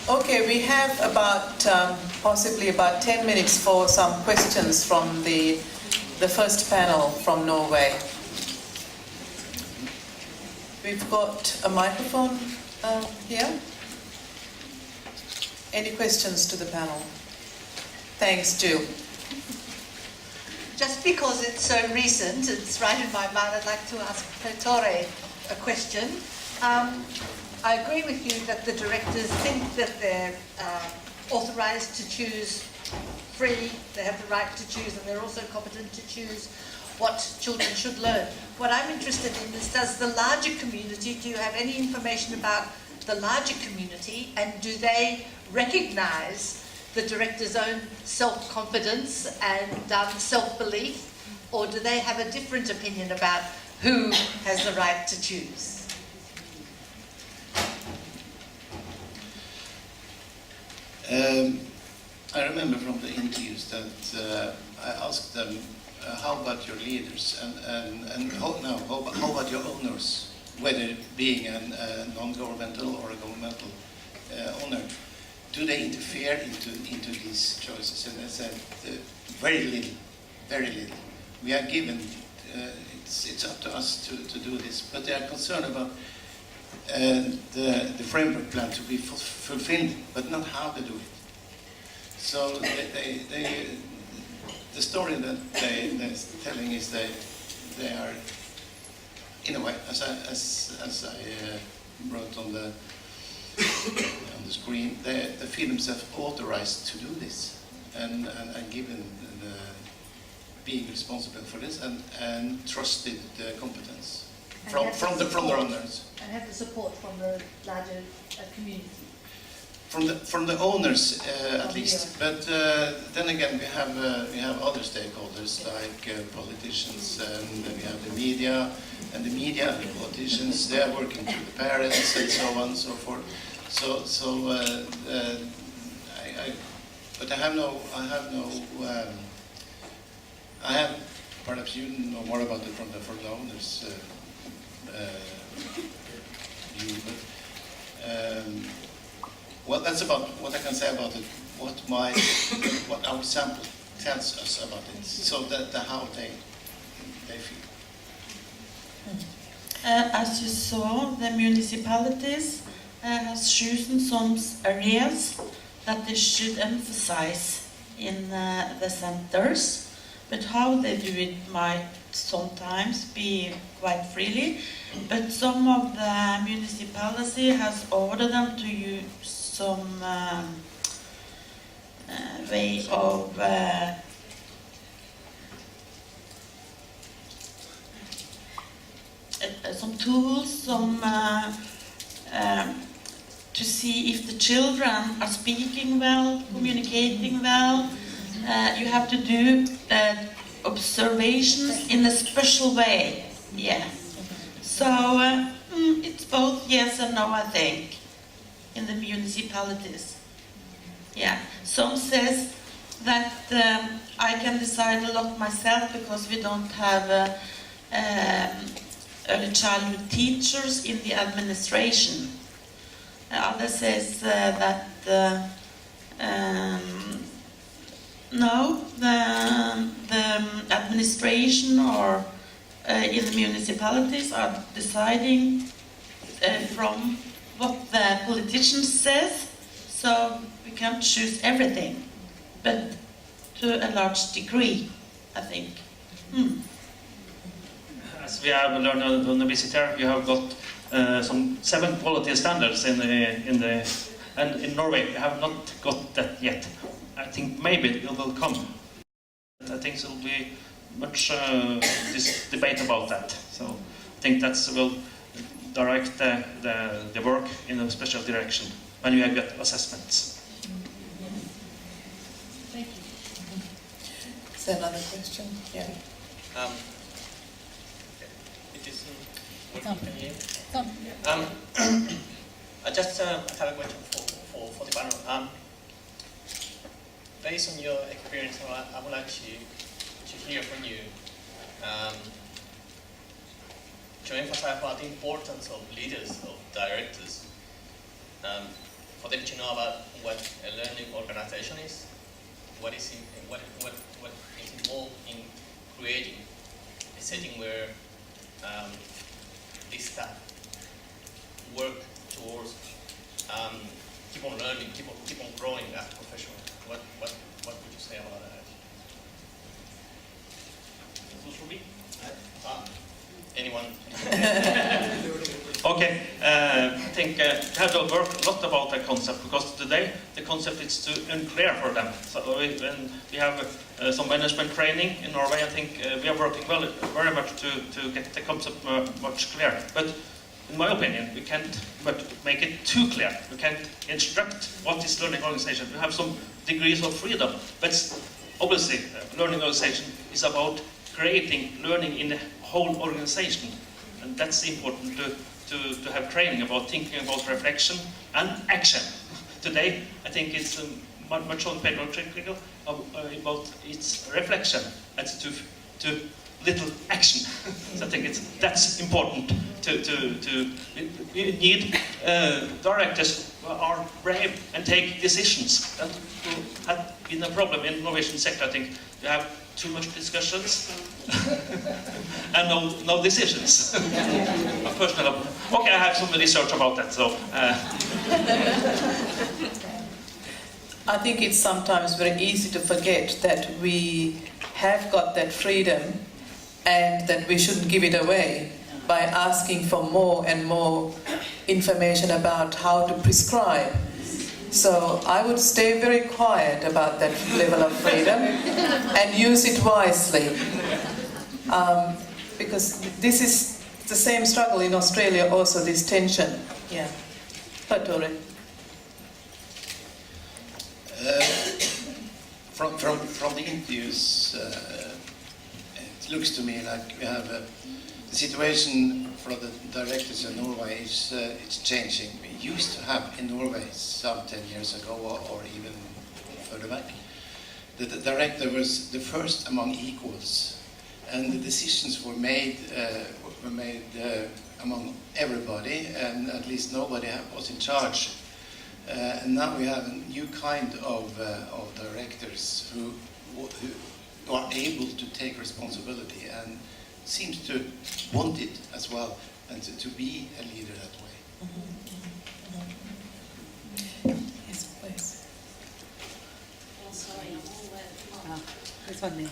Okay, we have about possibly about 10 minutes for some questions from the first panel from Norway. We've got a microphone here. Any questions to the panel? Thanks, Jill. Just because it's so recent, it's right in my mind, I'd like to ask Tore a question. I agree with you that the directors think that they're authorised to choose free, they have the right to choose, and they're also competent to choose what children should learn. What I'm interested in is, does the larger community, do you have any information about the larger community, and do they recognise the director's own self-confidence and self-belief, or do they have a different opinion about who has the right to choose? I remember from the interviews that I asked them, how about your leaders, and how about your owners, whether being a non-governmental or a governmental owner, do they interfere into these choices? And I said, very little, very little. We are given, it's up to us to do this, but they are concerned about the framework plan to be fulfilled, but not how to do it. So the story that they're telling is they are, in a way, as I wrote on the screen, they feel themselves authorized to do this and given being responsible for this and trusted the competence from their owners. And have the support from the larger community. From the owners at least, but then again we have other stakeholders like politicians, and we have the media and the politicians. They are working through the parents and so on and so forth. But I have perhaps you know more about it from the owners view, but. Well, that's about what I can say about it. What our sample tells us about it. So that how they feel. As you saw, the municipalities has chosen some areas that they should emphasize in the centers, but how they do it might sometimes be quite freely. But some of the municipality has ordered them to use some way of some tools, to see if the children are speaking well, communicating well. You have to do observations in a special way. Yeah. So it's both yes and no, I think, in the municipalities. Yeah. Some says that I can decide a lot myself because we don't have early childhood teachers in the administration. Others says that no, the administration or in the municipalities are deciding from what the politicians says, so we can't choose everything, but to a large degree, I think. As we have learned on the visitor, you have got some 7 quality standards and in Norway we have not got that yet. I think maybe it will come. I think there will be much this debate about that. So I think that will direct the work in a special direction when you have got assessments. Thank you. Is there another question? Yeah. It is I just have a question for the panel. Based on your experience, I would like to hear from you to emphasize about the importance of leaders, of directors, for them to know about what a learning organization is, what is involved in creating a setting where this staff work towards keep on learning, keep on growing as professionals. What would you say about that? This was for me. Anyone? Okay, I think I have to work a lot about the concept, because today the concept is too unclear for them. So when we have some management training in Norway, I think we are working very much to get the concept much clearer. But in my opinion, we can't make it too clear. We can't instruct what is learning organization. We have some degrees of freedom, but obviously learning organization is about creating learning in the whole organization, and that's important to have training about thinking about reflection and action. Today, I think it's much more pedagogical about its reflection and to little action. So I think that's important. We need directors who are brave and take decisions. That had been a problem in the Norwegian sector. I think we have too much discussions and no decisions. Personally, okay, I have some research about that. So I think it's sometimes very easy to forget that we have got that freedom and that we shouldn't give it away by asking for more and more information about how to prescribe. So I would stay very quiet about that level of freedom and use it wisely. Because this is the same struggle in Australia also, this tension. Yeah. Tore. From the interviews, it looks to me like we have the situation for the directors in Norway is it's changing. We used to have in Norway some 10 years ago or even further back, the director was the first among equals, and the decisions were made among everybody, and at least nobody was in charge. And now we have a new kind of directors who are able to take responsibility and seems to want it as well, and to be a leader that way. Yes, please. Oh, sorry, I'm all this one there.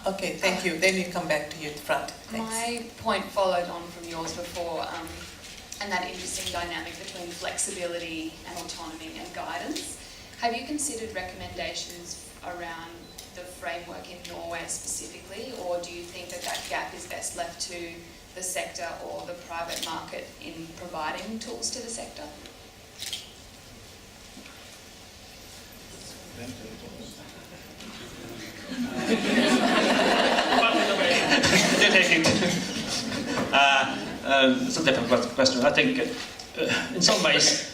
Okay, thank you. Then we come back to you at the front. Thanks. My point followed on from yours before, and that interesting dynamic between flexibility and autonomy and guidance. Have you considered recommendations around the framework in Norway specifically, or do you think that that gap is best left to the sector or the private market in providing tools to the sector? It's a difficult question. I think in some ways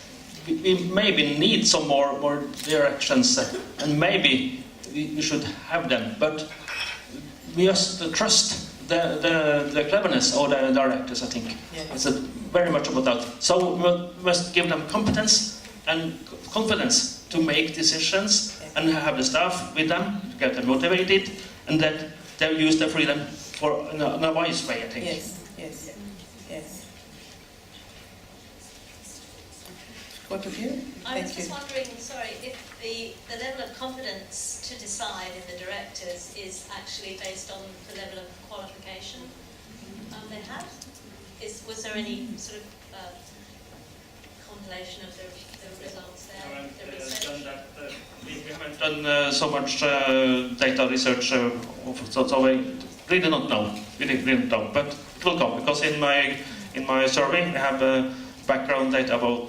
we maybe need some more directions, and maybe we should have them, but we just trust the cleverness of the directors, I think. Yeah. It's very much about that. So we must give them competence and confidence to make decisions, and have the staff with them, get them motivated, and that they use their freedom in a wise way, I think. Yes, yes, yes. What of you? I was Thank you. just wondering, sorry, if the level of confidence to decide in the directors is actually based on the level of qualification they have? Was there any sort of compilation of the results there? The research? We haven't done so much data research, so we really don't know. We really don't know, but it will come, because in my survey I have background data about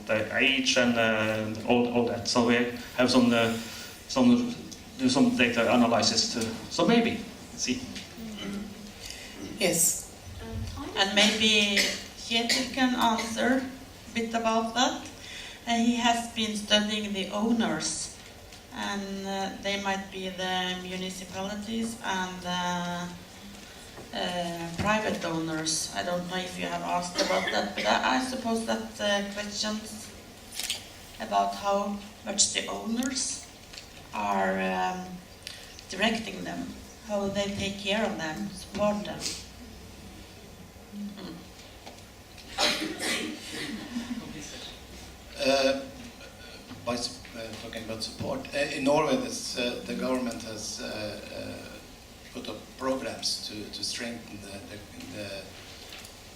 the age and all that. So we have do some data analysis too. So maybe see. Yes. And maybe Kjell can answer a bit about that. He has been studying the owners, and they might be the municipalities and private owners. I don't know if you have asked about that, but I suppose that questions about how much the owners are directing them, how they take care of them, support them. Talking about support, in Norway the government has put up programs to strengthen the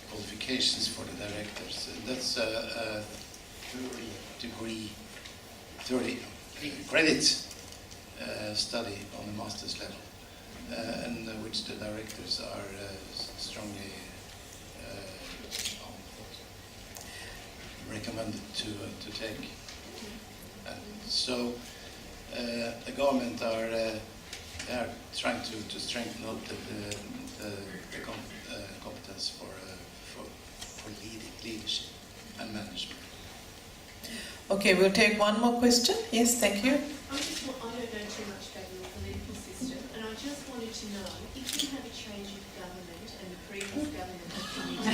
qualifications for the directors. That's a 30 credit study on the master's level, and which the directors are strongly recommended to take. And so the government are trying to strengthen up the competence for leadership and management. Okay, we'll take one more question. Yes, thank you. I don't know too much about your political system, and I just wanted to know if you have a change of government and the previous government continued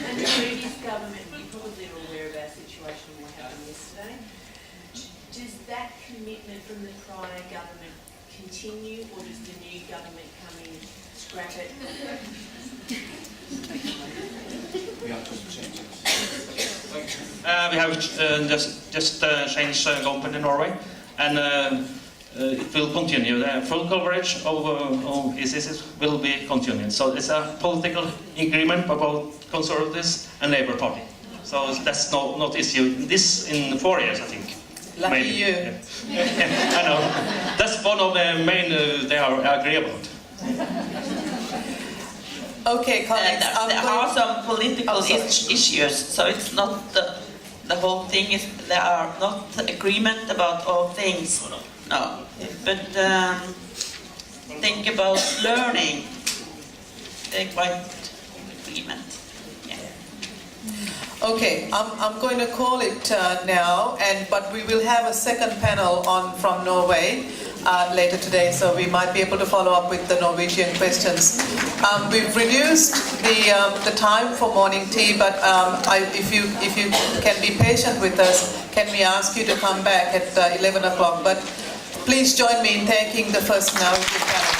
and the previous government, you probably are aware of our situation and what happened yesterday. Does that commitment from the prior government continue, or does the new government come in, scrap it? We have just changed government in Norway, and it will continue. The full coverage of ISIS will be continuing. So it's a political agreement about Conservatives and Labour Party. So that's not issue. This in 4 years, I think. Lucky maybe. you. Yeah. I know. That's one of the main they are agree about. Okay, colleagues. There are some political issues, so it's not the whole thing is there are not agreement about all things. No, but think about learning. They're quite agreement. Okay, I'm going to call it now, but we will have a second panel on from Norway later today, so we might be able to follow up with the Norwegian questions. We've reduced the time for morning tea, but if you can be patient with us, can we ask you to come back at 11 o'clock? But please join me in thanking the first Norwegian panel.